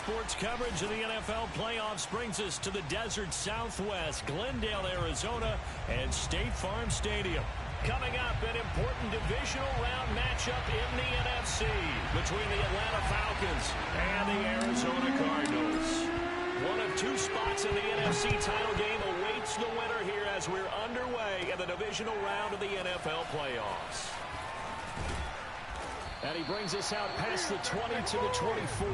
sports coverage of the NFL playoffs brings us to the desert Southwest, Glendale, Arizona, and State Farm Stadium. Coming up, an important divisional round matchup in the NFC between the Atlanta Falcons and the Arizona Cardinals. One of two spots in the NFC title game awaits the winner here as we're underway in the divisional round of the NFL playoffs. And he brings us out past the 20 to the 24.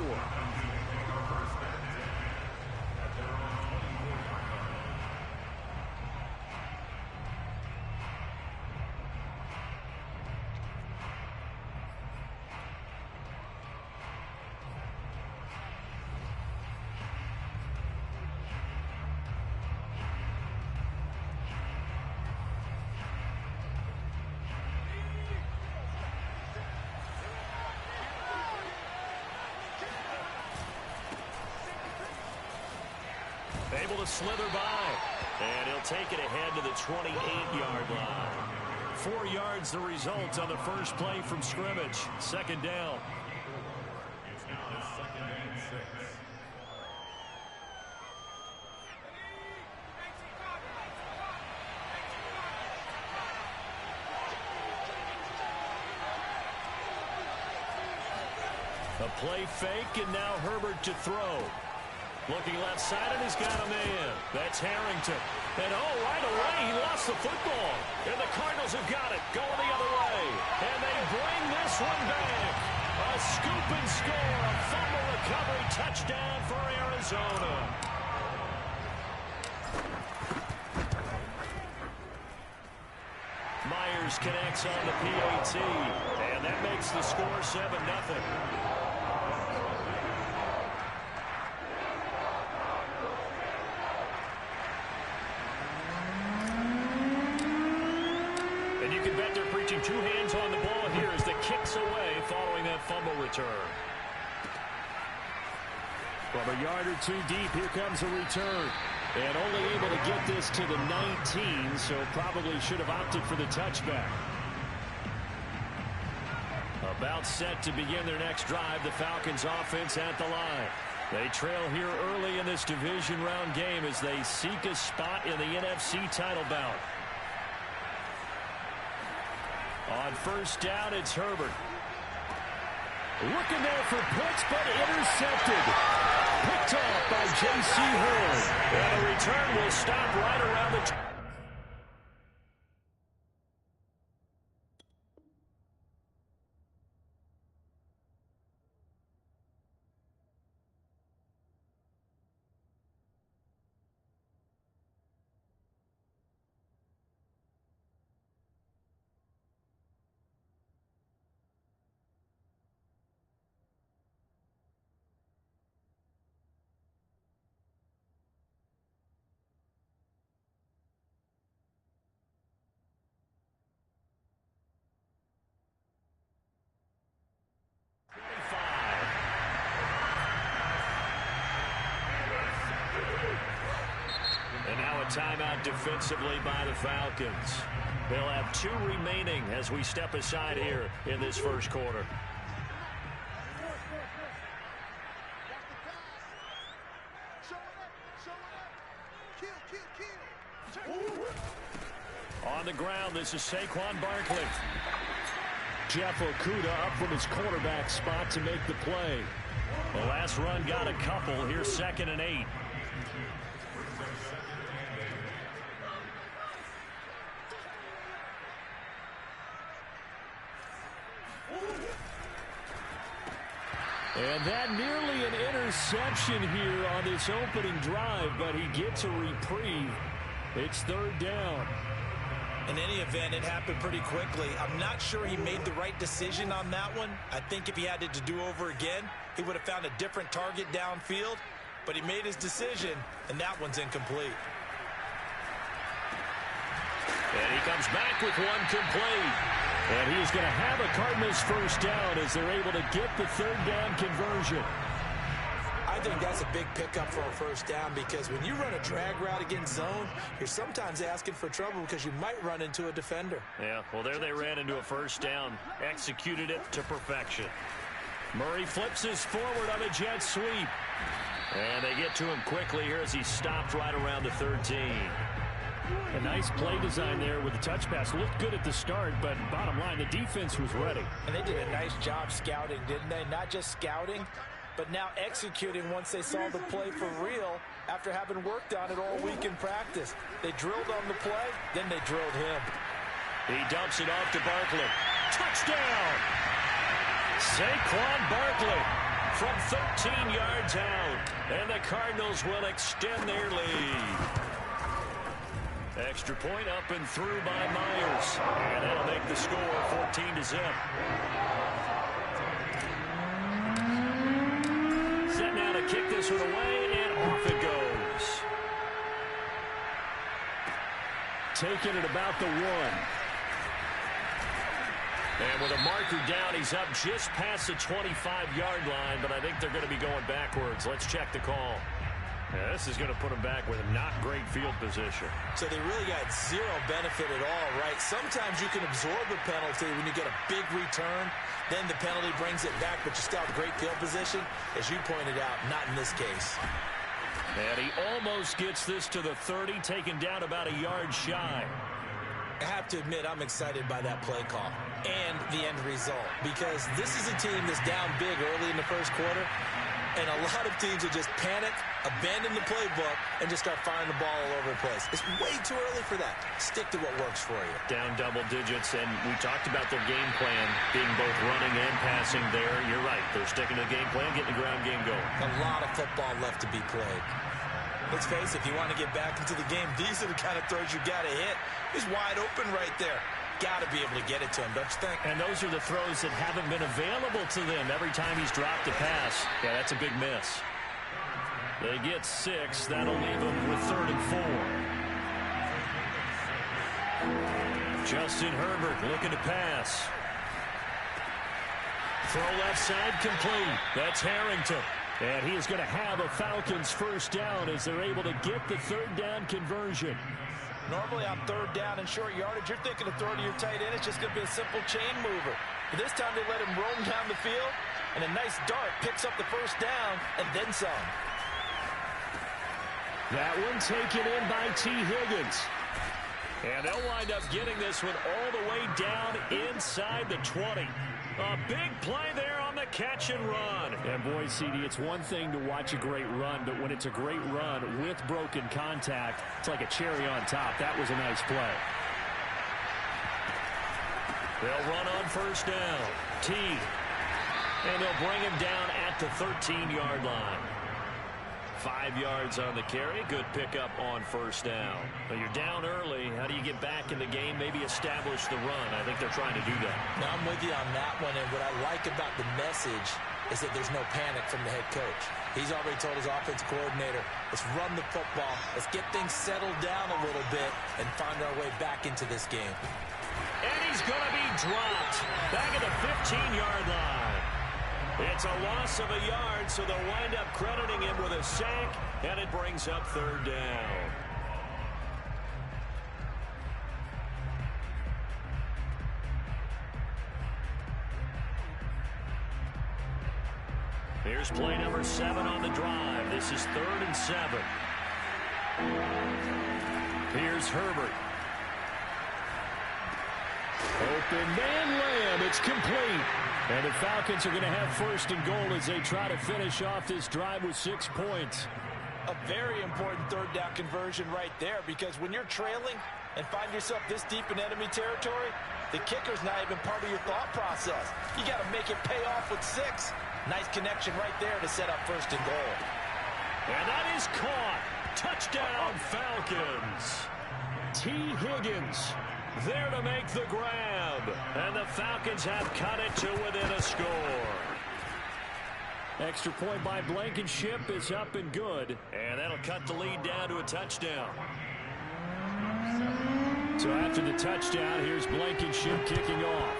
Able to slither by, and he'll take it ahead to the 28-yard line. 4 yards the result on the first play from scrimmage. Second down. It's now 2nd and 6. A play fake, and now Herbert to throw. Looking left side, and he's got a man. That's Harrington. And, right away, he lost the football. And the Cardinals have got it, going the other way. And they bring this one back. A scoop and score, a fumble recovery touchdown for Arizona. Myers connects on the PAT. And that makes the score 7-0. Two hands on the ball here as the kick's away following that fumble return. From a yard or two deep, here comes a return. And only able to get this to the 19, so probably should have opted for the touchback. About set to begin their next drive, the Falcons offense at the line. They trail here early in this division round game as they seek a spot in the NFC title bout. On first down, it's Herbert. Looking there for Pitts, but intercepted. Picked off by J.C. Horn. And the return will stop right around the... Timeout defensively by the Falcons. They'll have 2 remaining as we step aside here in this first quarter. On the ground, this is Saquon Barkley. Jeff Okudah up from his quarterback spot to make the play. The last run got a couple. Here's 2nd and 8. And that nearly an interception here on this opening drive, but he gets a reprieve. It's 3rd down. In any event, it happened pretty quickly. I'm not sure he made the right decision on that one. I think if he had it to do over again, he would have found a different target downfield. But he made his decision, and that one's incomplete. And he comes back with one complete. And he's going to have a Cardinals first down as they're able to get the 3rd down conversion. I think that's a big pickup for a first down because when you run a drag route against zone, you're sometimes asking for trouble because you might run into a defender. Yeah, well, there they ran into a first down, executed it to perfection. Murray flips his forward on a jet sweep. And they get to him quickly here as he stopped right around the 13. A nice play design there with the touch pass. Looked good at the start, but bottom line, the defense was ready. And they did a nice job scouting, didn't they? Not just scouting, but now executing once they saw the play for real after having worked on it all week in practice. They drilled on the play, then they drilled him. He dumps it off to Barkley. Touchdown! Saquon Barkley from 13 yards out. And the Cardinals will extend their lead. Extra point up and through by Myers. And that'll make the score 14-0. Set now to kick this one away, and off it goes. Taking it about the 1. And with a marker down, he's up just past the 25-yard line, but I think they're going to be going backwards. Let's check the call. Yeah, this is going to put them back with a not great field position. So they really got zero benefit at all, right? Sometimes you can absorb a penalty when you get a big return. Then the penalty brings it back, but you still have great field position. As you pointed out, not in this case. And he almost gets this to the 30, taken down about a yard shy. I have to admit, I'm excited by that play call and the end result, because this is a team that's down big early in the first quarter, and a lot of teams will just panic, abandon the playbook, and just start firing the ball all over the place. It's way too early for that. Stick to what works for you. Down double digits, and we talked about their game plan being both running and passing there. You're right. They're sticking to the game plan, getting the ground game going. A lot of football left to be played. Let's face it, if you want to get back into the game, these are the kind of throws you got to hit. He's wide open right there. Got to be able to get it to him, don't you think? And those are the throws that haven't been available to them every time he's dropped a pass. Yeah, that's a big miss. They get 6. That'll leave them with 3rd and 4. Justin Herbert looking to pass. Throw left side complete. That's Harrington. And he is going to have a Falcons first down as they're able to get the 3rd down conversion. Normally on 3rd down and short yardage, you're thinking of throwing to your tight end. It's just going to be a simple chain mover. But this time they let him roam down the field, and a nice dart picks up the first down and then some. That one taken in by T. Higgins. And they'll wind up getting this one all the way down inside the 20. A big play there on the catch and run. And boy, CD, it's one thing to watch a great run, but when it's a great run with broken contact, it's like a cherry on top. That was a nice play. They'll run on first down. T. And they'll bring him down at the 13-yard line. 5 yards on the carry. Good pickup on first down. But you're down early. How do you get back in the game? Maybe establish the run. I think they're trying to do that. Now, I'm with you on that one. And what I like about the message is that there's no panic from the head coach. He's already told his offensive coordinator, let's run the football. Let's get things settled down a little bit and find our way back into this game. And he's going to be dropped back at the 15-yard line. It's a loss of a yard, so they'll wind up crediting him with a sack, and it brings up 3rd down. Here's play number 7 on the drive. This is 3rd and 7. Here's Herbert. Open man Lamb. It's complete. And the Falcons are going to have 1st and goal as they try to finish off this drive with 6 points. A very important 3rd down conversion right there, because when you're trailing and find yourself this deep in enemy territory, the kicker's not even part of your thought process. You got to make it pay off with 6. Nice connection right there to set up 1st and goal. And that is caught. Touchdown, Falcons. T. Higgins there to make the grab. And the Falcons have cut it to within a score. Extra point by Blankenship is up and good. And that'll cut the lead down to a touchdown. So after the touchdown, here's Blankenship kicking off.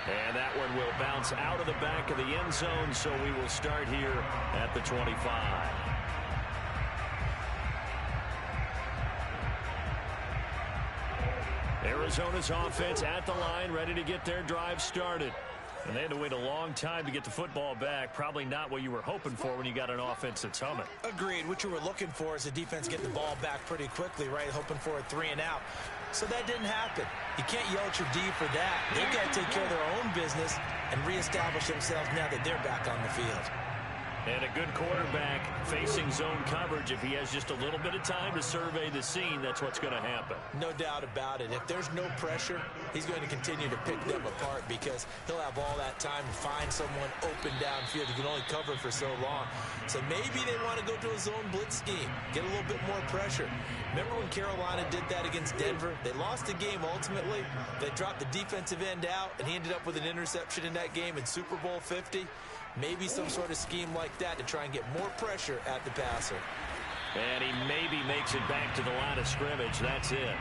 And that one will bounce out of the back of the end zone, so we will start here at the 25. Arizona's offense at the line, ready to get their drive started. And they had to wait a long time to get the football back. Probably not what you were hoping for when you got an offense that's humming. Agreed. What you were looking for is the defense getting the ball back pretty quickly, right? Hoping for a 3 and out. So that didn't happen. You can't yell at your D for that. They've got to take care of their own business and reestablish themselves now that they're back on the field. And a good quarterback facing zone coverage. If he has just a little bit of time to survey the scene, that's what's going to happen. No doubt about it. If there's no pressure, he's going to continue to pick them apart because he'll have all that time to find someone open downfield. He can only cover for so long. So maybe they want to go to a zone blitz scheme, get a little bit more pressure. Remember when Carolina did that against Denver? They lost the game ultimately. They dropped the defensive end out, and he ended up with an interception in that game in Super Bowl 50. Maybe some sort of scheme like that to try and get more pressure at the passer. And he maybe makes it back to the line of scrimmage. That's it.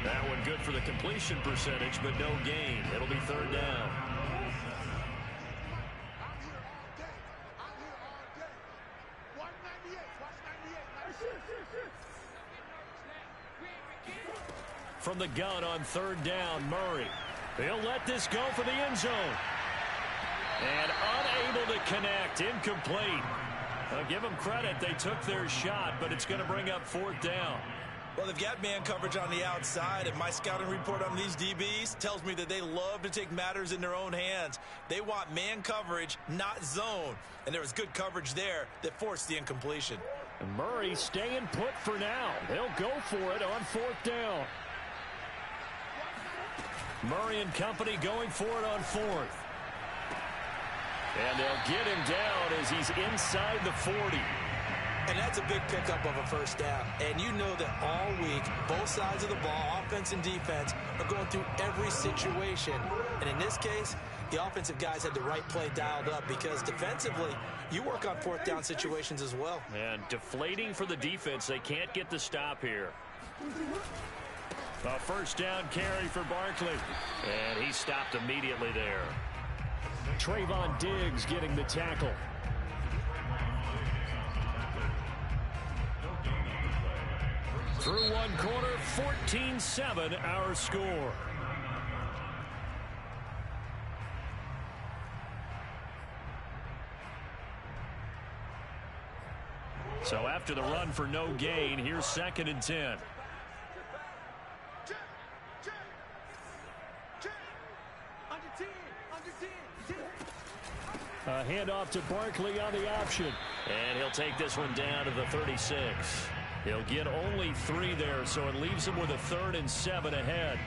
That one good for the completion percentage, but no gain. It'll be 3rd down. From the gun on 3rd down, Murray. He'll let this go for the end zone. And unable to connect. Incomplete. I'll give them credit. They took their shot, but it's going to bring up 4th down. Well, they've got man coverage on the outside, and my scouting report on these DBs tells me that they love to take matters in their own hands. They want man coverage, not zone. And there was good coverage there that forced the incompletion. And Murray staying put for now. They'll go for it on 4th down. Murray and company going for it on 4th. And they'll get him down as he's inside the 40. And that's a big pickup of a 1st down. And you know that all week, both sides of the ball, offense and defense, are going through every situation. And in this case, the offensive guys had the right play dialed up because defensively, you work on 4th down situations as well. And deflating for the defense. They can't get the stop here. A 1st down carry for Barkley. And he stopped immediately there. Trayvon Diggs getting the tackle. Through one quarter, 14-7 our score. So after the run for no gain, here's 2nd and 10. A handoff to Barkley on the option. And he'll take this one down to the 36. He'll get only 3 there, so it leaves him with a 3rd and 7 ahead.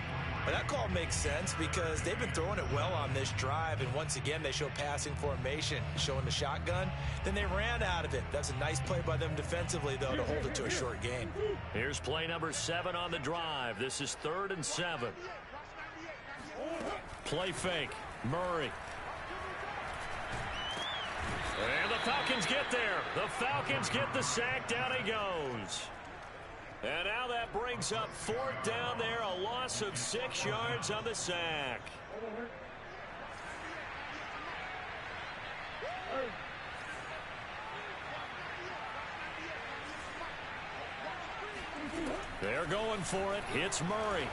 Well, that call makes sense because they've been throwing it well on this drive, and once again they show passing formation, showing the shotgun. Then they ran out of it. That's a nice play by them defensively, though, to hold it to a short gain. Here's play number 7 on the drive. This is 3rd and 7. Play fake. Murray. And the Falcons get there. The Falcons get the sack. Down he goes. And now that brings up 4th down there. A loss of 6 yards on the sack. They're going for it. It's Murray.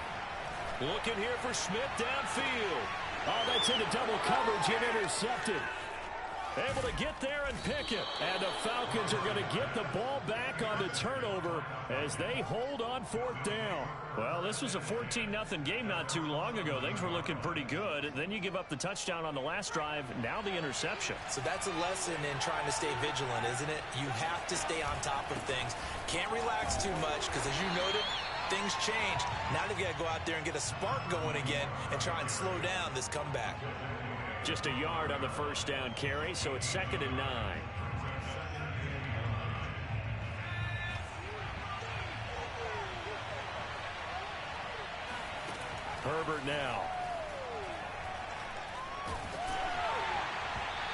Looking here for Smith downfield. Oh, that's into double coverage and intercepted. Able to get there and pick it. And the Falcons are going to get the ball back on the turnover as they hold on 4th down. Well, this was a 14-0 game not too long ago. Things were looking pretty good. Then you give up the touchdown on the last drive. Now the interception. So that's a lesson in trying to stay vigilant, isn't it? You have to stay on top of things. Can't relax too much because, as you noted, things change. Now they've got to go out there and get a spark going again and try and slow down this comeback. Just a yard on the 1st down carry, so it's 2nd and 9. Herbert now.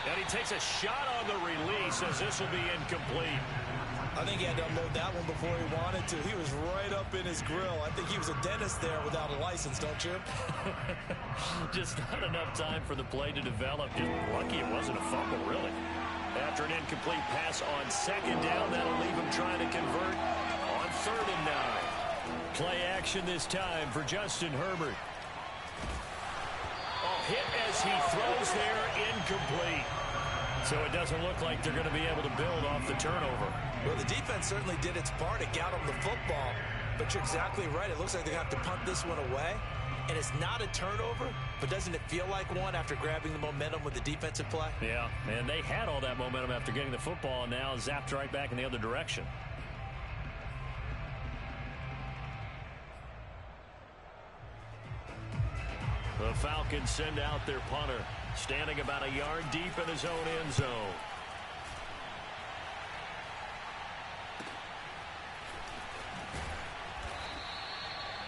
And he takes a shot on the release as this will be incomplete. I think he had to unload that one before he wanted to. He was right up in his grill. I think he was a dentist there without a license, don't you? Just not enough time for the play to develop. Just lucky it wasn't a fumble, really. After an incomplete pass on 2nd down, that'll leave him trying to convert on 3rd and 9. Play action this time for Justin Herbert. Oh, hit as he throws there, incomplete. So it doesn't look like they're going to be able to build off the turnover. Well, the defense certainly did its part. It got them the football. But you're exactly right. It looks like they have to punt this one away. And it's not a turnover, but doesn't it feel like one after grabbing the momentum with the defensive play? Yeah, and they had all that momentum after getting the football, and now zapped right back in the other direction. The Falcons send out their punter, standing about a yard deep in his own end zone.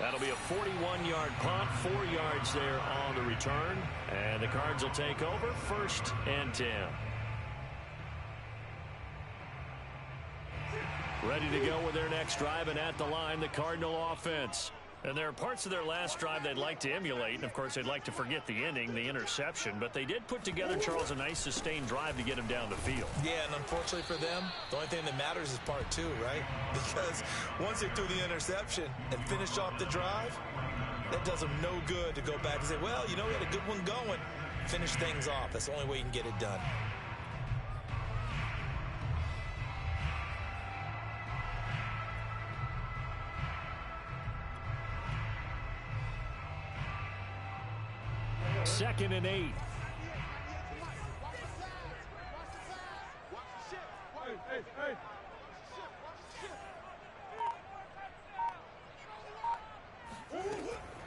That'll be a 41-yard punt, 4 yards there on the return. And the Cards will take over, 1st and 10. Ready to go with their next drive, and at the line, the Cardinal offense. And there are parts of their last drive they'd like to emulate, and of course they'd like to forget the ending, the interception. But they did put together, Charles, a nice sustained drive to get him down the field. Yeah, and unfortunately for them, the only thing that matters is part 2, right? Because once they threw the interception and finished off the drive, that does them no good to go back and say, well, you know, we had a good one going. Finish things off. That's the only way you can get it done. Second and 8.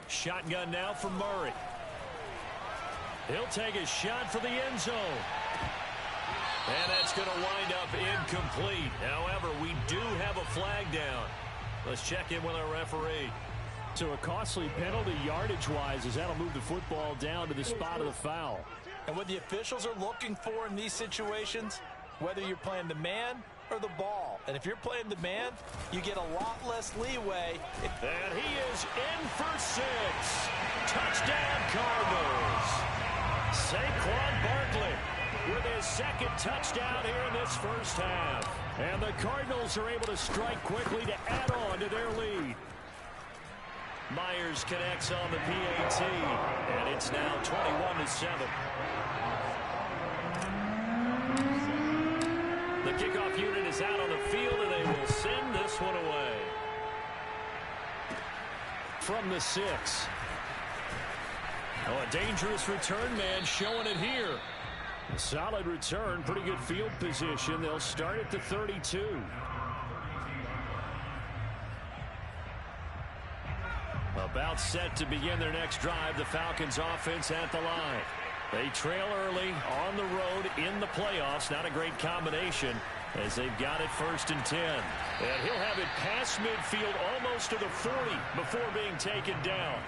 Shotgun now for Murray. He'll take a shot for the end zone. And that's going to wind up incomplete. However, we do have a flag down. Let's check in with our referee. So a costly penalty yardage-wise, as that'll move the football down to the spot of the foul. And what the officials are looking for in these situations, whether you're playing the man or the ball. And if you're playing the man, you get a lot less leeway. And he is in for 6. Touchdown, Cardinals. Saquon Barkley with his 2nd touchdown here in this first half. And the Cardinals are able to strike quickly to add on to their lead. Myers connects on the PAT, and it's now 21-7. The kickoff unit is out on the field, and they will send this one away. From the 6. Oh, a dangerous return man showing it here. A solid return, pretty good field position. They'll start at the 32. About set to begin their next drive, the Falcons offense at the line. They trail early on the road in the playoffs. Not a great combination as they've got it 1st and 10. And he'll have it past midfield almost to the 40 before being taken down.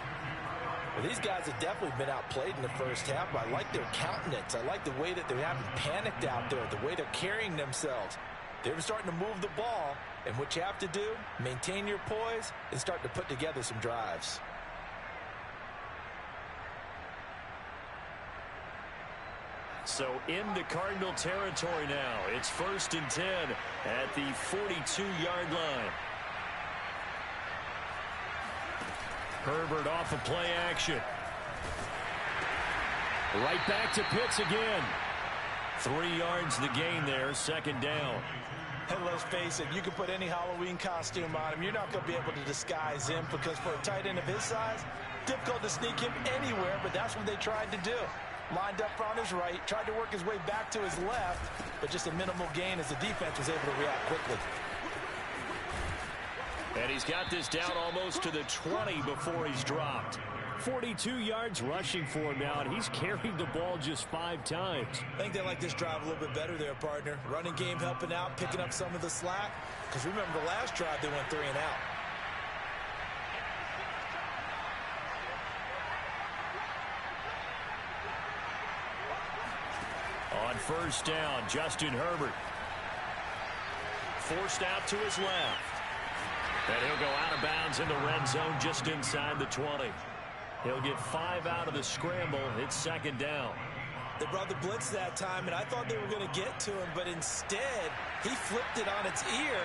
Well, these guys have definitely been outplayed in the first half, but I like their countenance. I like the way that they haven't panicked out there, the way they're carrying themselves. They're starting to move the ball, and what you have to do, maintain your poise and start to put together some drives. So into Cardinal territory now. It's 1st and 10 at the 42-yard line. Herbert off of play action. Right back to Pitts again. 3 yards the gain there, 2nd down. And let's face it, you can put any Halloween costume on him. You're not going to be able to disguise him because for a tight end of his size, difficult to sneak him anywhere, but that's what they tried to do. Lined up on his right, tried to work his way back to his left, but just a minimal gain as the defense was able to react quickly. And he's got this down almost to the 20 before he's dropped. 42 yards rushing for him now, and he's carried the ball just 5 times. I think they like this drive a little bit better there, partner. Running game helping out, picking up some of the slack. Because remember, the last drive they went 3 and out. On 1st down, Justin Herbert. Forced out to his left. And he'll go out of bounds in the red zone just inside the 20. He'll get 5 out of the scramble. It's 2nd down. They brought the blitz that time, and I thought they were going to get to him, but instead, he flipped it on its ear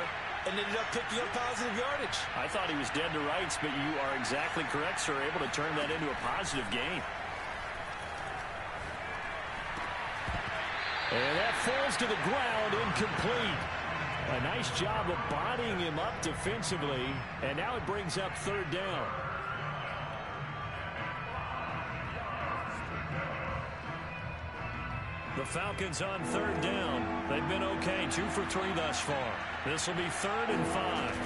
and ended up picking up positive yardage. I thought he was dead to rights, but you are exactly correct, sir. Able to turn that into a positive gain. And that falls to the ground, incomplete. A nice job of bodying him up defensively, and now it brings up third down. The Falcons on third down. They've been okay, 2 for 3 thus far. This will be 3rd and 5.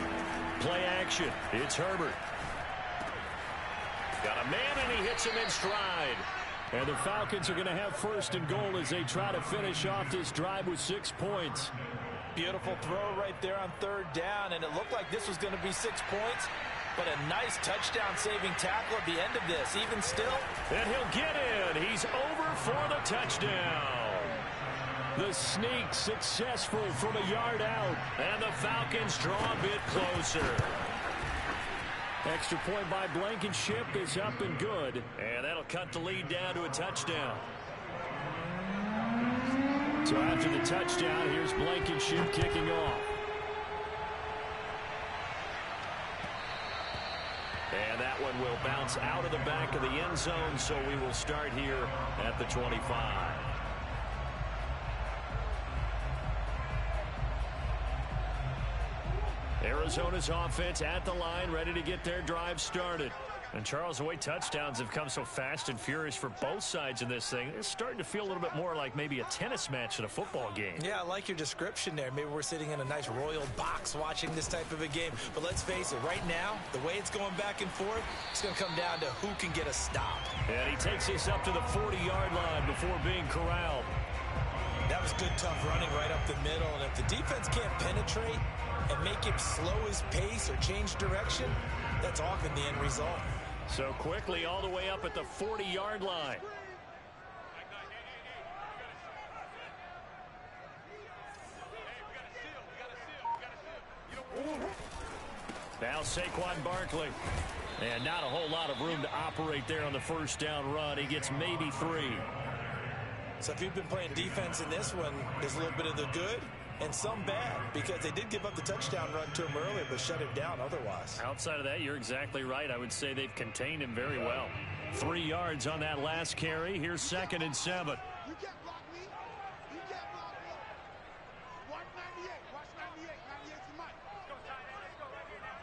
Play action. It's Herbert. Got a man, and he hits him in stride. And the Falcons are going to have 1st and goal as they try to finish off this drive with 6 points. Beautiful throw right there on third down, and it looked like this was going to be 6 points, but a nice touchdown-saving tackle at the end of this, even still. And he'll get in. He's over for the touchdown. The sneak successful from a yard out. And the Falcons draw a bit closer. Extra point by Blankenship is up and good. And that'll cut the lead down to a touchdown. So after the touchdown, here's Blankenship kicking off. And that one will bounce out of the back of the end zone, so we will start here at the 25. Arizona's offense at the line, ready to get their drive started. And, Charles, the way touchdowns have come so fast and furious for both sides in this thing, it's starting to feel a little bit more like maybe a tennis match in a football game. Yeah, I like your description there. Maybe we're sitting in a nice royal box watching this type of a game. But let's face it, right now, the way it's going back and forth, it's going to come down to who can get a stop. And he takes this up to the 40-yard line before being corralled. That was good, tough running right up the middle. And if the defense can't penetrate and make him slow his pace or change direction, that's often the end result. So quickly all the way up at the 40-yard line. Now Saquon Barkley. And not a whole lot of room to operate there on the first down run. He gets maybe 3. So if you've been playing defense in this one, there's a little bit of the good and some bad, because they did give up the touchdown run to him earlier, but shut him down otherwise. Outside of that, you're exactly right. I would say they've contained him very well. 3 yards on that last carry. Here's 2nd and 7. You can't block me. You can't block me. Watch 98. Watch 98. 98's the mic. Let's go, tight end. Let's go right here now.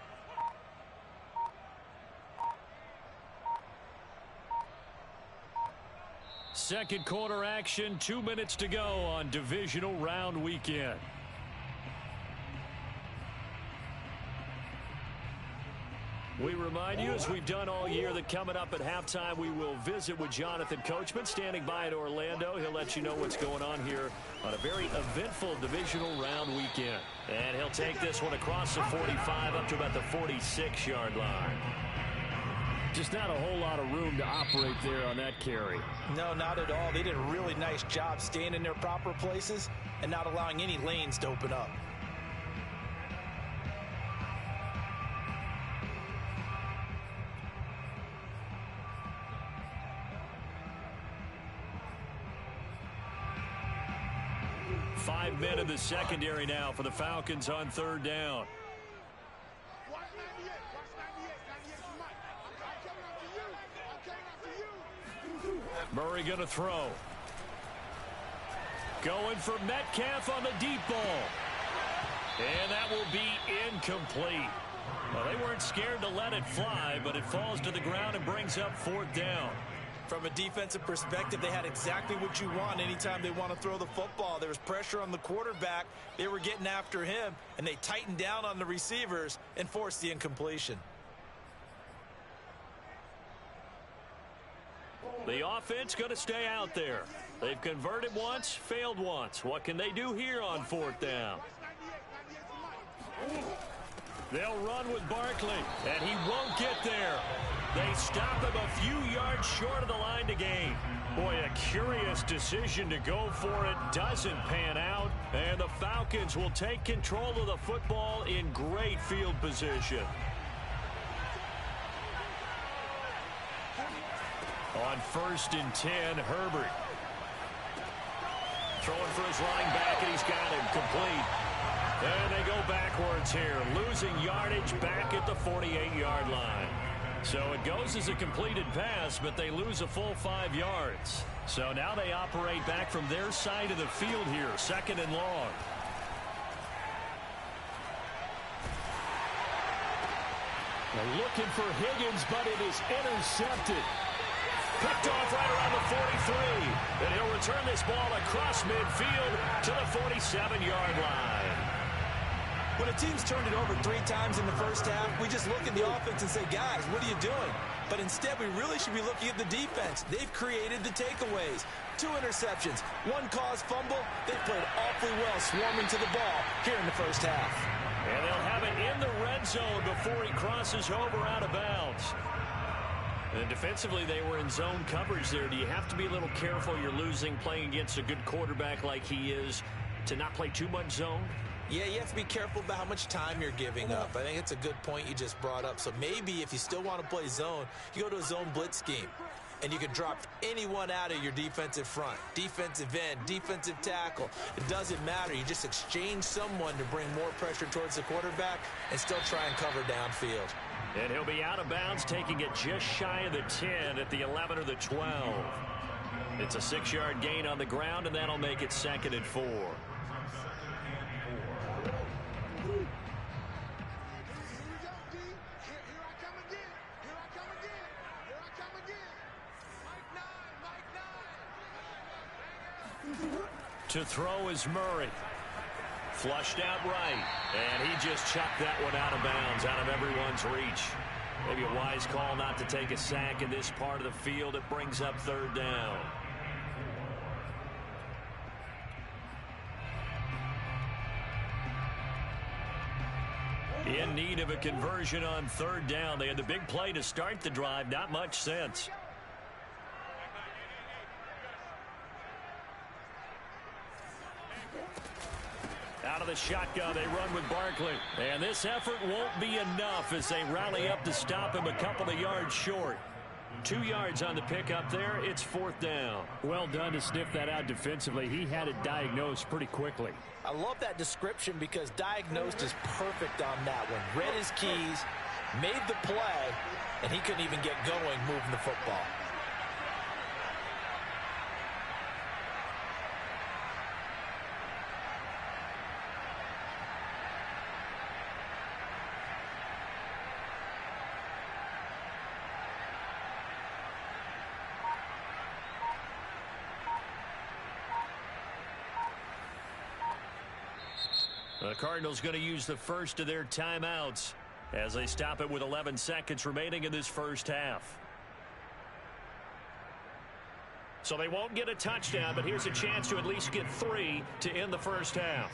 Second quarter action, 2 minutes to go on divisional round weekend. We remind you, as we've done all year, that coming up at halftime, we will visit with Jonathan Coachman, standing by in Orlando. He'll let you know what's going on here on a very eventful divisional round weekend. And he'll take this one across the 45 up to about the 46-yard line. Just not a whole lot of room to operate there on that carry. No, not at all. They did a really nice job staying in their proper places and not allowing any lanes to open up. Five men in the secondary now for the Falcons on third down. Watch 98. Watch 98. 98's the mic. I'm coming after you. I'm coming after you. Murray going to throw. Going for Metcalf on the deep ball. And that will be incomplete. Well, they weren't scared to let it fly, but it falls to the ground and brings up 4th down. From a defensive perspective, they had exactly what you want anytime they want to throw the football. There was pressure on the quarterback. They were getting after him, and they tightened down on the receivers and forced the incompletion. The offense going to stay out there. They've converted once, failed once. What can they do here on 4th down? They'll run with Barkley, and he won't get there. They stop him a few yards short of the line to gain. Boy, a curious decision to go for it. Doesn't pan out, and the Falcons will take control of the football in great field position. On 1st and 10, Herbert. Throwing for his running back, and he's got him complete. And they go backwards here, losing yardage back at the 48-yard line. So it goes as a completed pass, but they lose a full 5 yards. So now they operate back from their side of the field here, 2nd and long. They're looking for Higgins, but it is intercepted. Picked off right around the 43. And he'll return this ball across midfield to the 47-yard line. When a team's turned it over 3 times in the first half, we just look at the offense and say, guys, what are you doing? But instead, we really should be looking at the defense. They've created the takeaways. 2 interceptions, 1 caused fumble. They've played awfully well swarming to the ball here in the first half. And they'll have it in the red zone before he crosses over out of bounds. And defensively, they were in zone coverage there. Do you have to be a little careful? You're losing playing against a good quarterback like he is to not play too much zone? Yeah, you have to be careful about how much time you're giving up. I think it's a good point you just brought up. So maybe if you still want to play zone, you go to a zone blitz scheme. And you can drop anyone out of your defensive front. Defensive end, defensive tackle. It doesn't matter. You just exchange someone to bring more pressure towards the quarterback and still try and cover downfield. And he'll be out of bounds, taking it just shy of the 10 at the 11 or the 12. It's a 6-yard gain on the ground, and that'll make it 2nd and 4. To throw is Murray. Flushed out right. And he just chucked that one out of bounds, out of everyone's reach. Maybe a wise call not to take a sack in this part of the field. It brings up 3rd down. In need of a conversion on 3rd down. They had the big play to start the drive. Not much sense. Out of the shotgun, they run with Barkley. And this effort won't be enough as they rally up to stop him a couple of yards short. 2 yards on the pickup there. It's 4th down. Well done to sniff that out defensively. He had it diagnosed pretty quickly. I love that description because diagnosed is perfect on that one. Read his keys, made the play, and he couldn't even get going moving the football. The Cardinals going to use the first of their timeouts as they stop it with 11 seconds remaining in this first half. So they won't get a touchdown, but here's a chance to at least get 3 to end the first half.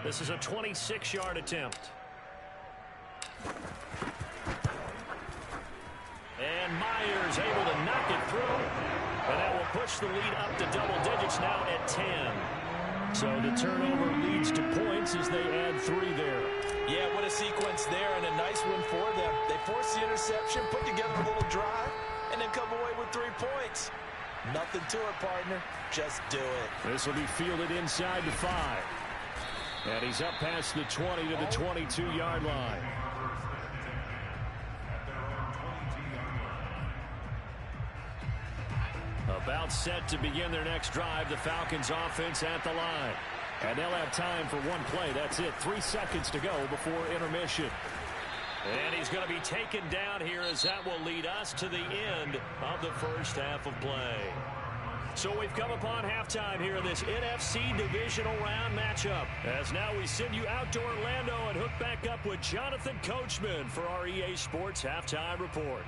This is a 26-yard attempt. And Myers able to knock it through. And that will push the lead up to double digits now at 10. So the turnover leads to points as they add 3 there. Yeah, what a sequence there, and a nice one for them. They force the interception, put together a little drive, and then come away with 3 points. Nothing to it, partner. Just do it. This will be fielded inside the 5. And he's up past the 20 to the 22-yard line. About set to begin their next drive. The Falcons offense at the line. And they'll have time for 1 play. That's it. 3 seconds to go before intermission. And he's going to be taken down here as that will lead us to the end of the first half of play. So we've come upon halftime here in this NFC Divisional Round matchup. As now we send you out to Orlando and hook back up with Jonathan Coachman for our EA Sports Halftime Report.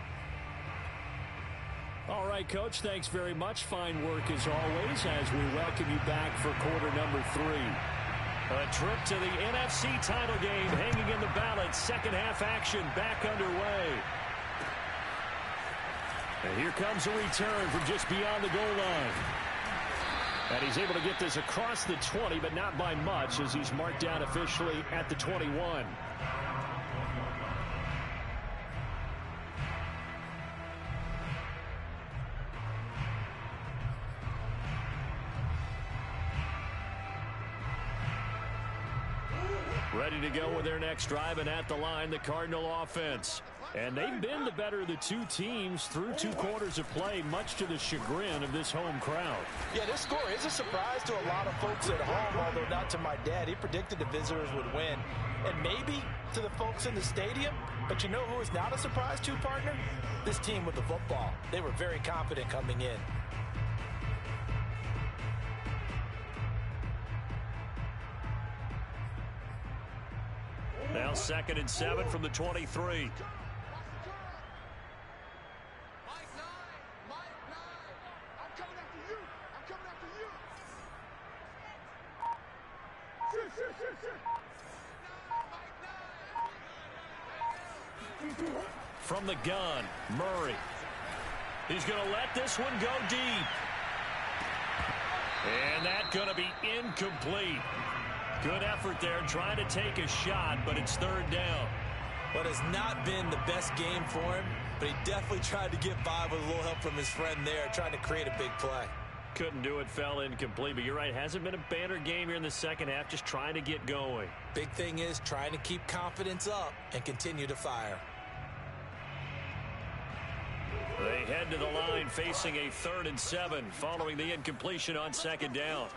All right, Coach, thanks very much. Fine work as always as we welcome you back for quarter number 3. A trip to the NFC title game hanging in the balance. Second half action back underway. And here comes a return from just beyond the goal line. And he's able to get this across the 20, but not by much as he's marked down officially at the 21. Ready to go with their next drive, and at the line, the Cardinal offense. And they've been the better of the two teams through 2 quarters of play, much to the chagrin of this home crowd. Yeah, this score is a surprise to a lot of folks at home, although not to my dad. He predicted the visitors would win. And maybe to the folks in the stadium. But you know who is not a surprise to, partner? This team with the football. They were very confident coming in. Now 2nd and 7 from the 23. From the gun, Murray. He's going to let this one go deep. And that's going to be incomplete. Good effort there, trying to take a shot, but it's 3rd down. Well, it has not been the best game for him, but he definitely tried to get by with a little help from his friend there, trying to create a big play. Couldn't do it, fell incomplete, but you're right, hasn't been a banner game here in the second half, just trying to get going. Big thing is trying to keep confidence up and continue to fire. They head to the line facing a 3rd and 7 following the incompletion on 2nd down.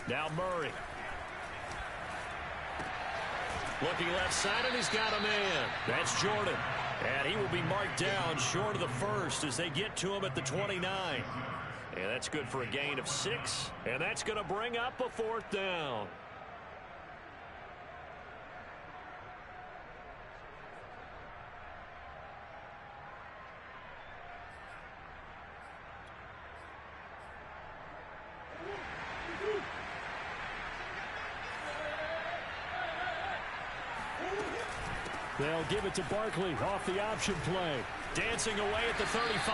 Now Murray. Looking left side, and he's got a man. That's Jordan. And he will be marked down short of the first as they get to him at the 29. And that's good for a gain of 6. And that's going to bring up a 4th down. They'll give it to Barkley off the option play. Dancing away at the 35.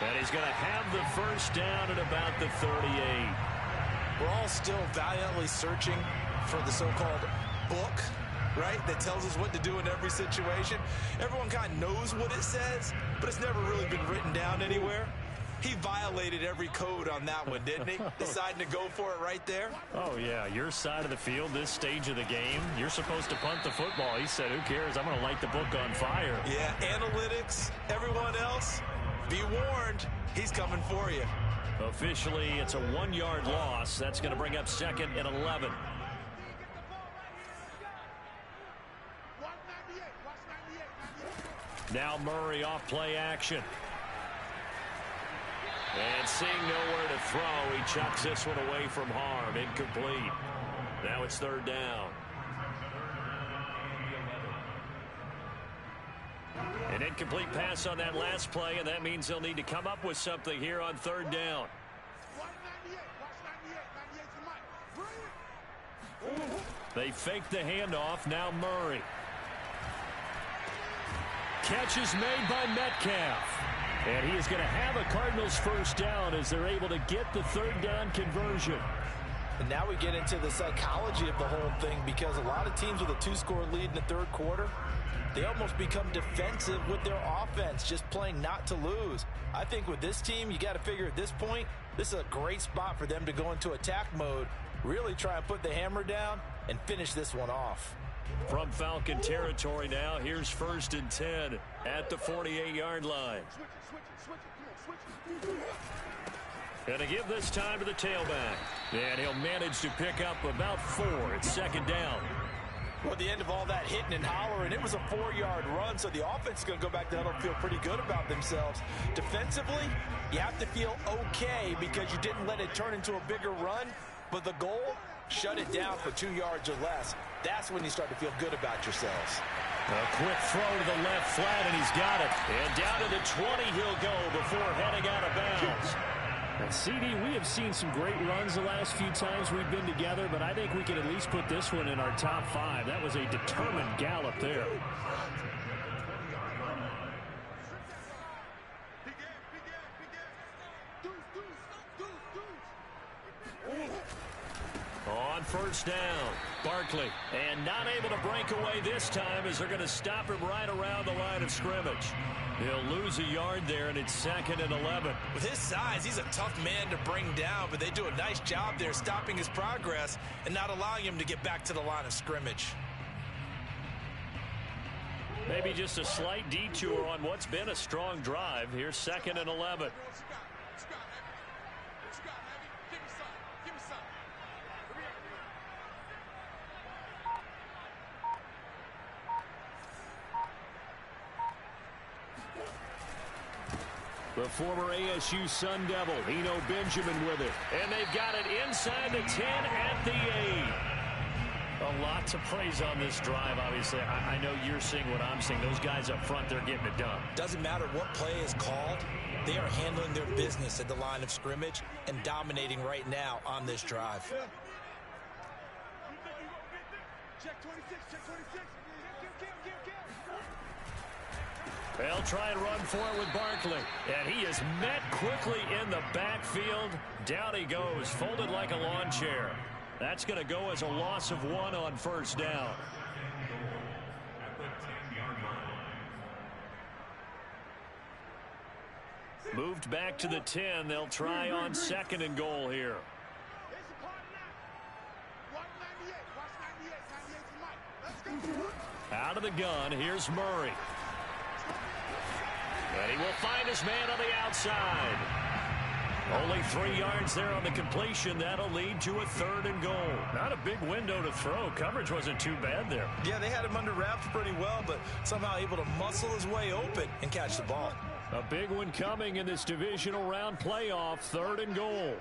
And he's going to have the 1st down at about the 38. We're all still valiantly searching for the so-called book, right, that tells us what to do in every situation. Everyone kind of knows what it says, but it's never really been written down anywhere. He violated every code on that one, didn't he? Deciding to go for it right there. Oh, yeah. Your side of the field, this stage of the game, you're supposed to punt the football. He said, who cares? I'm going to light the book on fire. Yeah, analytics, everyone else, be warned, he's coming for you. Officially, it's a 1-yard loss. That's going to bring up 2nd and 11. Now Murray off play action. And seeing nowhere to throw, he chucks this one away from harm. Incomplete. Now it's 3rd down. An incomplete pass on that last play, and that means they'll need to come up with something here on 3rd down. They fake the handoff. Now Murray. Catch is made by Metcalf. And he is going to have a Cardinals 1st down as they're able to get the 3rd down conversion. And now we get into the psychology of the whole thing, because a lot of teams with a 2-score lead in the 3rd quarter, they almost become defensive with their offense, just playing not to lose. I think with this team, you got to figure at this point, this is a great spot for them to go into attack mode, really try and put the hammer down and finish this one off. From Falcon territory now, here's 1st and 10 at the 48-yard line. Going to give this time to the tailback. And he'll manage to pick up about 4 at 2nd down. Well, at the end of all that hitting and hollering, it was a 4-yard run, so the offense is going to go back there and feel pretty good about themselves. Defensively, you have to feel okay because you didn't let it turn into a bigger run, but the goal, shut it down for 2 yards or less. That's when you start to feel good about yourselves. A quick throw to the left flat, and he's got it. And down to the 20 he'll go before heading out of bounds. And CD, we have seen some great runs the last few times we've been together, but I think we can at least put this one in our top 5. That was a determined gallop there. On first down. Barkley, and not able to break away this time as they're going to stop him right around the line of scrimmage. He'll lose a yard there, and it's 2nd and 11. With his size, he's a tough man to bring down, but they do a nice job there stopping his progress and not allowing him to get back to the line of scrimmage. Maybe just a slight detour on what's been a strong drive. Here's 2nd and 11. The former ASU Sun Devil, Eno Benjamin with it. And they've got it inside the 10 at the 8. A lot to praise on this drive, obviously. I know you're seeing what I'm seeing. Those guys up front, they're getting it done. Doesn't matter what play is called. They are handling their business at the line of scrimmage and dominating right now on this drive. Check 26, check 26. They'll try and run for it with Barkley. And he is met quickly in the backfield. Down he goes, folded like a lawn chair. That's going to go as a loss of 1 on first down. Moved back to the 10. They'll try on 2nd and goal here. Out of the gun, here's Murray. And he will find his man on the outside. Only 3 yards there on the completion. That'll lead to a 3rd and goal. Not a big window to throw. Coverage wasn't too bad there. Yeah, they had him under wraps pretty well, but somehow able to muscle his way open and catch the ball. A big one coming in this divisional round playoff. 3rd and goal.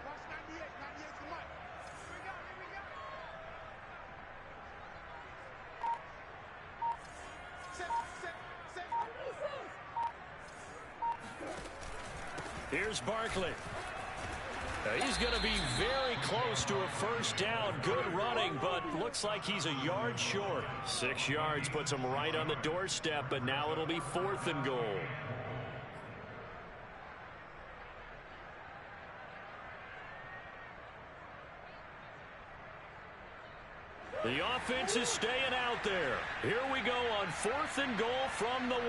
Here's Barkley. He's going to be very close to a first down. Good running, but looks like he's a yard short. 6 yards puts him right on the doorstep, but now it'll be 4th and goal. The offense is staying out there. Here we go on 4th and goal from the 1.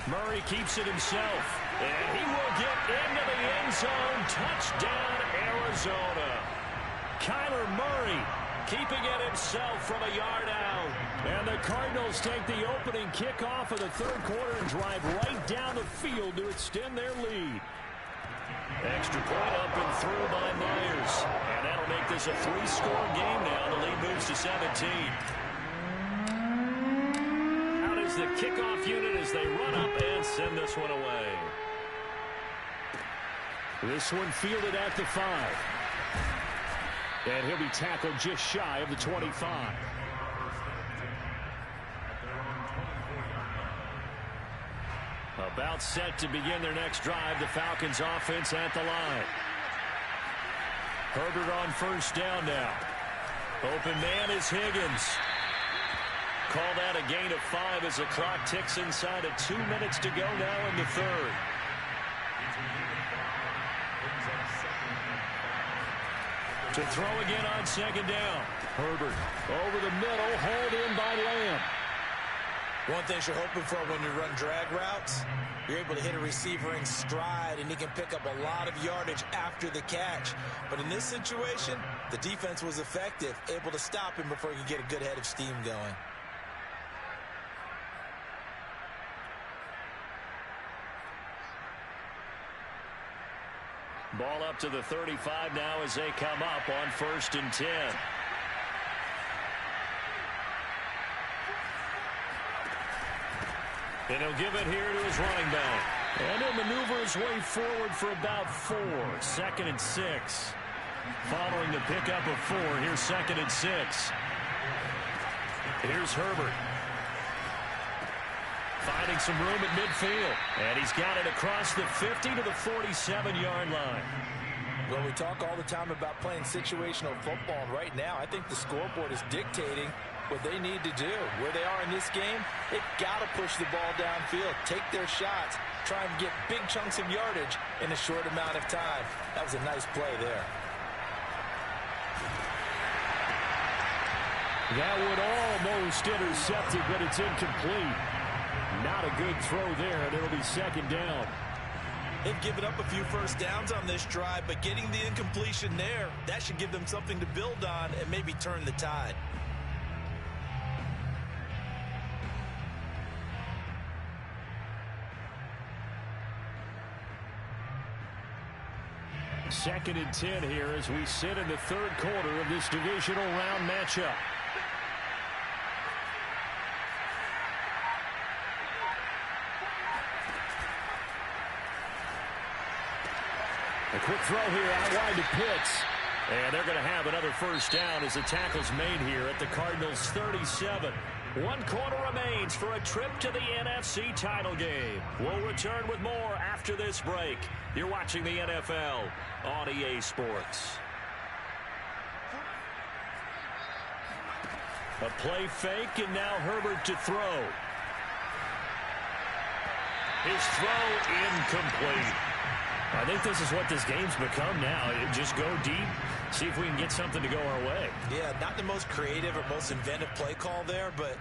Murray keeps it himself. And he will get into the end zone. Touchdown, Arizona. Kyler Murray keeping it himself from a yard out. And the Cardinals take the opening kickoff of the 3rd quarter and drive right down the field to extend their lead. Extra point up and through by Myers. And that'll make this a 3-score game now. The lead moves to 17. Out is the kickoff unit as they run up and send this one away. This one fielded at the 5. And he'll be tackled just shy of the 25. About set to begin their next drive. The Falcons offense at the line. Herbert on first down now. Open man is Higgins. Call that a gain of 5 as the clock ticks inside of 2 minutes to go now in the 3rd. To throw again on 2nd down. Herbert over the middle, hauled in by Lamb. One thing you're hoping for when you run drag routes, you're able to hit a receiver in stride, and he can pick up a lot of yardage after the catch. But in this situation, the defense was effective, able to stop him before he could get a good head of steam going. Ball up to the 35 now as they come up on 1st and 10. And he'll give it here to his running back. And he'll maneuver his way forward for about 4. 2nd and 6. Following the pickup of 4, here's 2nd and 6. Here's Herbert. Finding some room at midfield. And he's got it across the 50 to the 47-yard line. Well, we talk all the time about playing situational football, and right now I think the scoreboard is dictating what they need to do. Where they are in this game, they've got to push the ball downfield, take their shots, try and get big chunks of yardage in a short amount of time. That was a nice play there. That would almost intercept it, but it's incomplete. Not a good throw there, and it'll be second down. They've given up a few first downs on this drive, but getting the incompletion there, that should give them something to build on and maybe turn the tide. Second and 10 here as we sit in the third quarter of this divisional round matchup. A quick throw here out wide to Pitts. And they're going to have another first down as the tackle's made here at the Cardinals' 37. 1 quarter remains for a trip to the NFC title game. We'll return with more after this break. You're watching the NFL on EA Sports. A play fake, and now Herbert to throw. His throw incomplete. I think this is what this game's become now. Just go deep, see if we can get something to go our way. Yeah, not the most creative or most inventive play call there, but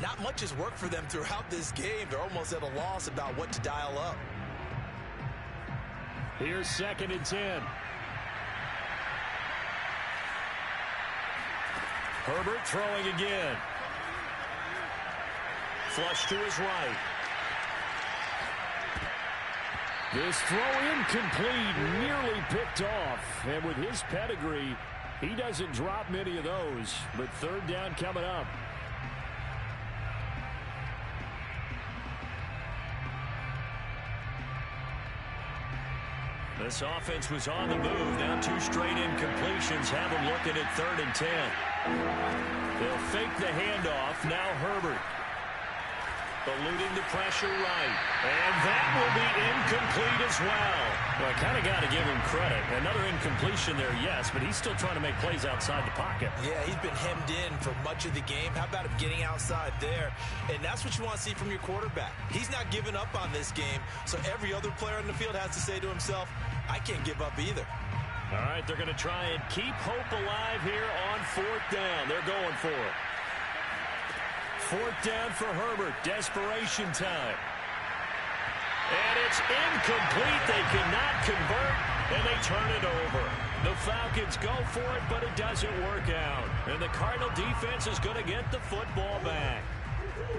not much has worked for them throughout this game. They're almost at a loss about what to dial up. Here's second and 10. Herbert throwing again. Flush to his right. This throw incomplete, nearly picked off. And with his pedigree, he doesn't drop many of those. But third down coming up. This offense was on the move. Now 2 straight incompletions have them looking at third and 10. They'll fake the handoff. Now Herbert. Eluding the pressure right. And that will be incomplete as well. Well, I kind of got to give him credit. Another incompletion there, yes, but he's still trying to make plays outside the pocket. Yeah, he's been hemmed in for much of the game. How about him getting outside there? And that's what you want to see from your quarterback. He's not giving up on this game, so every other player in the field has to say to himself, I can't give up either. All right, they're going to try and keep hope alive here on fourth down. They're going for it. Fourth down for Herbert. Desperation time. And it's incomplete. They cannot convert, and they turn it over. The Falcons go for it, but it doesn't work out. And the Cardinal defense is going to get the football back.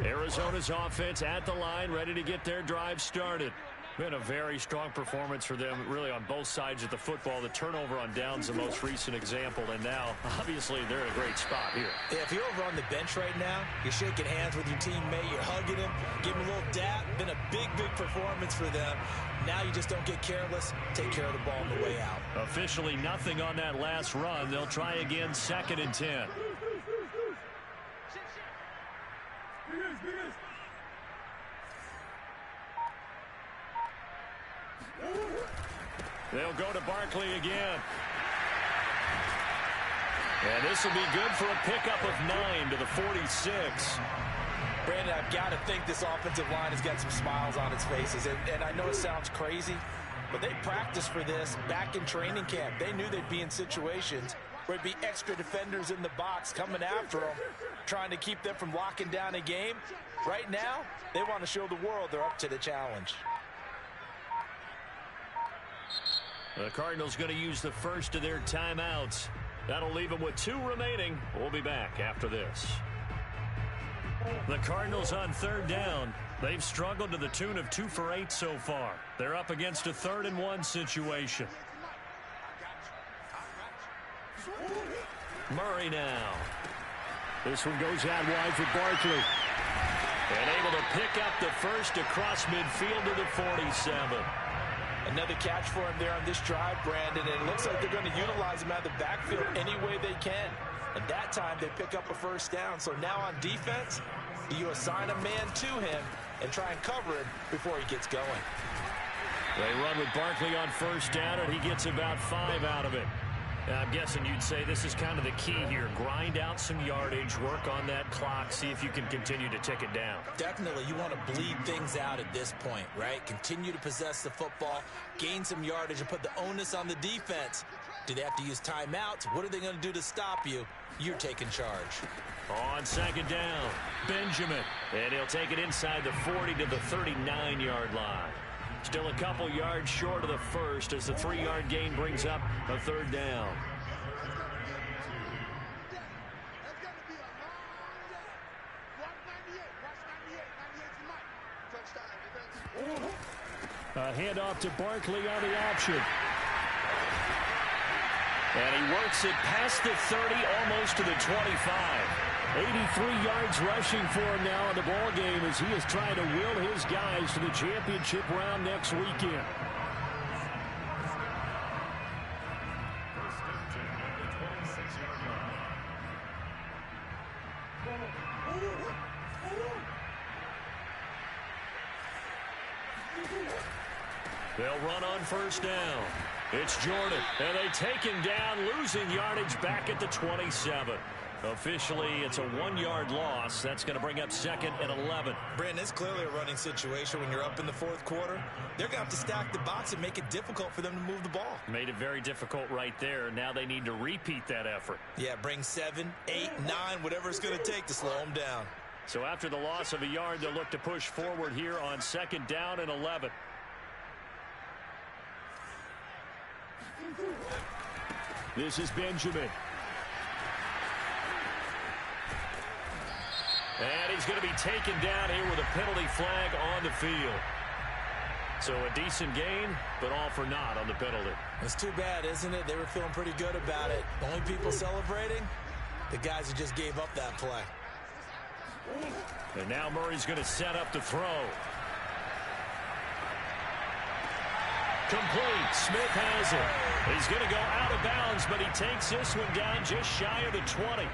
Arizona's offense at the line, ready to get their drive started. Been a very strong performance for them, really, on both sides of the football. The turnover on downs, the most recent example, and now, obviously, they're in a great spot here. Yeah, if you're over on the bench right now, you're shaking hands with your teammate, you're hugging him, giving him a little dap. Been a big, big performance for them. Now you just don't get careless. Take care of the ball on the way out. Officially nothing on that last run. They'll try again, second and 10. They'll go to Barkley again. And this will be good for a pickup of 9 to the 46. Brandon, I've got to think this offensive line has got some smiles on its faces. And I know it sounds crazy, but they practiced for this back in training camp. They knew they'd be in situations where there'd be extra defenders in the box coming after them, trying to keep them from locking down a game. Right now, they want to show the world they're up to the challenge. The Cardinals going to use the first of their timeouts. That'll leave them with 2 remaining. We'll be back after this. The Cardinals on third down. They've struggled to the tune of 2 for 8 so far. They're up against a 3rd and 1 situation. Murray now. This one goes out wide for Barkley. And able to pick up the first across midfield to the 47. Another catch for him there on this drive, Brandon, and it looks like they're going to utilize him out of the backfield any way they can. And that time they pick up a first down. So now on defense, you assign a man to him and try and cover him before he gets going. They run with Barkley on first down, and he gets about 5 out of it. I'm guessing you'd say this is kind of the key here. Grind out some yardage, work on that clock, see if you can continue to tick it down. Definitely. You want to bleed things out at this point, right? Continue to possess the football, gain some yardage, and put the onus on the defense Do they have to use timeouts? What are they going to do to stop you? You're taking charge. On second down, Benjamin. And he'll take it inside the 40 to the 39-yard line. Still a couple yards short of the first as the 3-yard gain brings up a third down. That's going to be a long day. Watch 98. Watch 98. 98's Mike. Touchdown. A handoff to Barkley on the option. And he works it past the 30, almost to the 25. 83 yards rushing for him now in the ball game as he is trying to will his guys to the championship round next weekend. They'll run on first down. It's Jordan, and they take him down, losing yardage back at the 27. Officially, it's a 1-yard loss. That's going to bring up 2nd and 11. Brandon, it's clearly a running situation when you're up in the 4th quarter. They're going to have to stack the box and make it difficult for them to move the ball. Made it very difficult right there. Now they need to repeat that effort. Yeah, bring 7, 8, 9, whatever it's going to take to slow them down. So after the loss of a yard, they'll look to push forward here on 2nd down and 11. This is Benjamin. And he's going to be taken down here with a penalty flag on the field. So a decent gain, but all for naught on the penalty. It's too bad, isn't it? They were feeling pretty good about it. The only people celebrating, the guys who just gave up that play. And now Murray's going to set up the throw. Complete. Smith has it. He's going to go out of bounds, but he takes this one down just shy of the 20.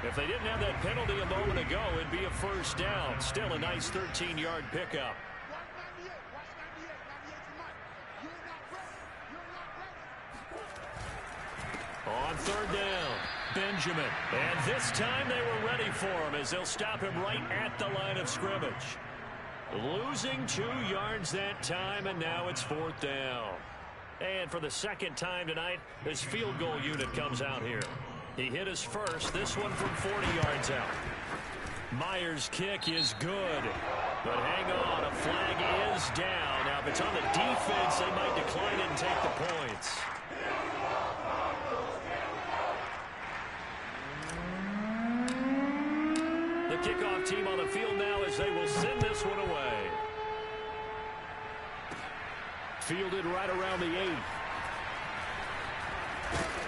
If they didn't have that penalty a moment ago, it'd be a first down. Still a nice 13-yard pickup. Watch 98. Watch 98. 98's Mike. You're not ready. You're not ready. On third down, Benjamin. And this time they were ready for him as they'll stop him right at the line of scrimmage. Losing 2 yards that time, and now it's 4th down. And for the second time tonight, his field goal unit comes out here. He hit his first, this one from 40 yards out. Myers' kick is good. But hang on, a flag is down. Now, if it's on the defense, they might decline it and take the points. The kickoff team on the field now as they will send this one away. Fielded right around the 8.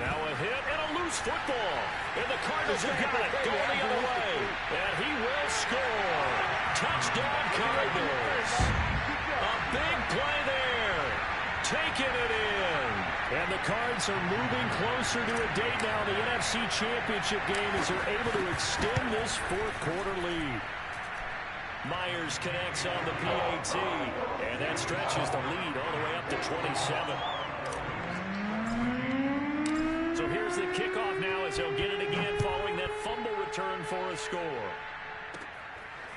Now a hit and a loose football. And the Cardinals have got it going the other way. And he will score. Touchdown Cardinals. A big play there. Taking it in. And the Cards are moving closer to a date now in the NFC Championship game as they're able to extend this 4th quarter lead. Myers connects on the PAT. And that stretches the lead all the way up to 27. So here's the kickoff now as they'll get it again following that fumble return for a score.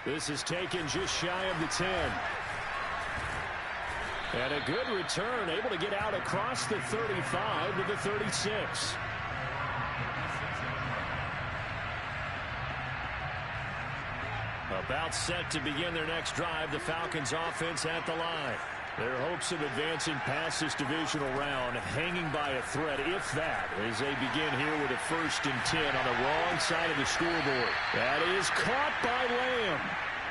This is taken just shy of the 10. And a good return, able to get out across the 35 to the 36. About set to begin their next drive, the Falcons offense at the line. Their hopes of advancing past this divisional round hanging by a thread, if that, as they begin here with a 1st and 10 on the wrong side of the scoreboard. That is caught by Lamb.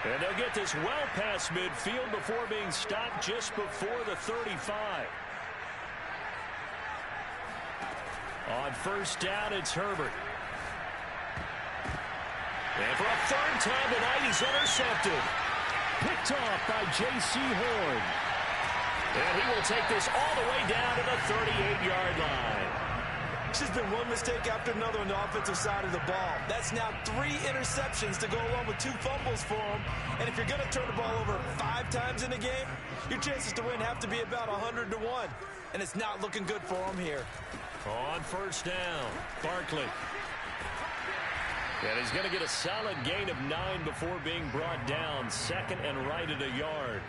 And they'll get this well past midfield before being stopped just before the 35. On first down, it's Herbert. And for a 3rd time tonight, he's intercepted. Picked off by J.C. Horn. And he will take this all the way down to the 38-yard line. It's just been one mistake after another on the offensive side of the ball. That's now 3 interceptions to go along with 2 fumbles for him. And if you're going to turn the ball over 5 times in a game, your chances to win have to be about 100 to 1. And it's not looking good for him here. On first down, Barkley. And he's going to get a solid gain of 9 before being brought down. 2nd and right at a yard.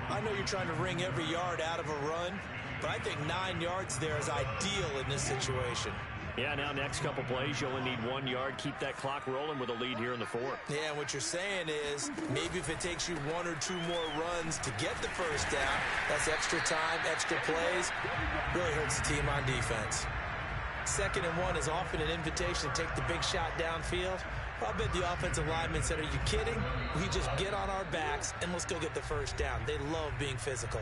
I know you're trying to wring every yard out of a run, but I think 9 yards there is ideal in this situation. Yeah, now next couple plays, you only need 1 yard. Keep that clock rolling with a lead here in the fourth. Yeah, and what you're saying is maybe if it takes you 1 or 2 more runs to get the first down, that's extra time, extra plays, really hurts the team on defense. 2nd and 1 is often an invitation to take the big shot downfield. I bet the offensive lineman said, are you kidding? We just get on our backs and let's go get the first down. They love being physical.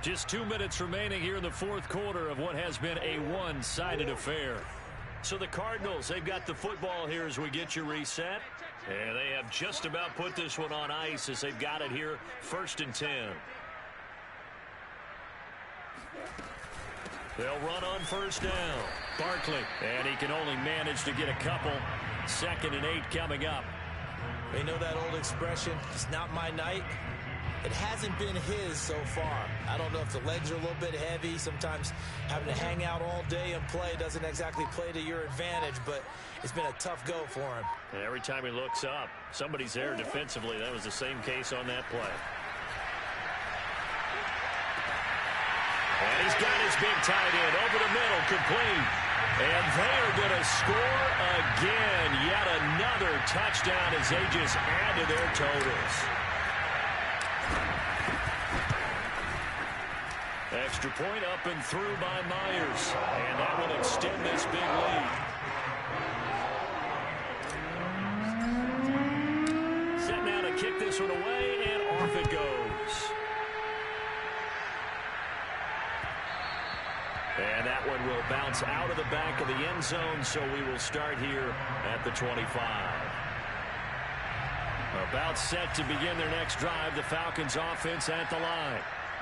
Just 2 minutes remaining here in the fourth quarter of what has been a one-sided affair. So the Cardinals, they've got the football here as we get you reset. And they have just about put this one on ice as they've got it here, 1st and 10. They'll run on first down. Barkley, and he can only manage to get a couple. 2nd and 8 coming up. They know that old expression, it's not my night. It hasn't been his so far. I don't know if the legs are a little bit heavy. Sometimes having to hang out all day and play doesn't exactly play to your advantage, but it's been a tough go for him. And every time he looks up, somebody's there defensively. That was the same case on that play. And he's got his big tight end over the middle, complete. And they are going to score again. Yet another touchdown as they just add to their totals. Extra point up and through by Myers. And that will extend this big lead. Set now to kick this one away, and off it goes. And that one will bounce out of the back of the end zone, so we will start here at the 25. About set to begin their next drive, the Falcons offense at the line.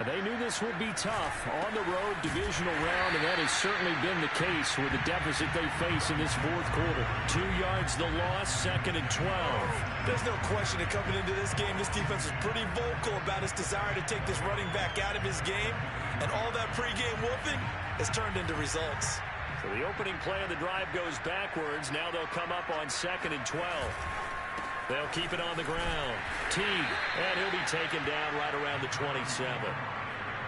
They knew this would be tough on the road divisional round, and that has certainly been the case with the deficit they face in this fourth quarter. 2 yards the loss, 2nd and 12. There's no question that coming into this game, this defense was pretty vocal about its desire to take this running back out of his game, and all that pregame whooping has turned into results. So the opening play of the drive goes backwards. Now they'll come up on 2nd and 12. They'll keep it on the ground. Teague, and he'll be taken down right around the 27.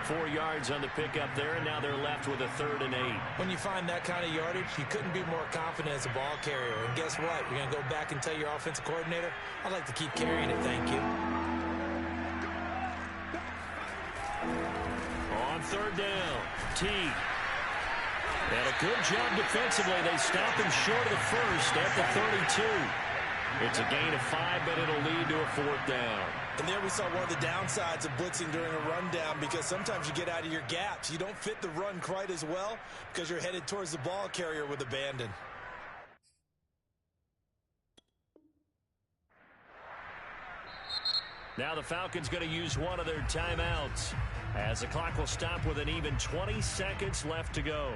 4 yards on the pickup there, and now they're left with a 3rd and 8. When you find that kind of yardage, you couldn't be more confident as a ball carrier. And guess what? You're going to go back and tell your offensive coordinator, I'd like to keep carrying it, thank you. On 3rd down, Teague. And a good job defensively. They stop him short of the first at the 32. It's a gain of 5, but it'll lead to a 4th down. And there we saw one of the downsides of blitzing during a rundown, because sometimes you get out of your gaps. You don't fit the run quite as well because you're headed towards the ball carrier with abandon. Now the Falcons going to use one of their timeouts as the clock will stop with an even 20 seconds left to go.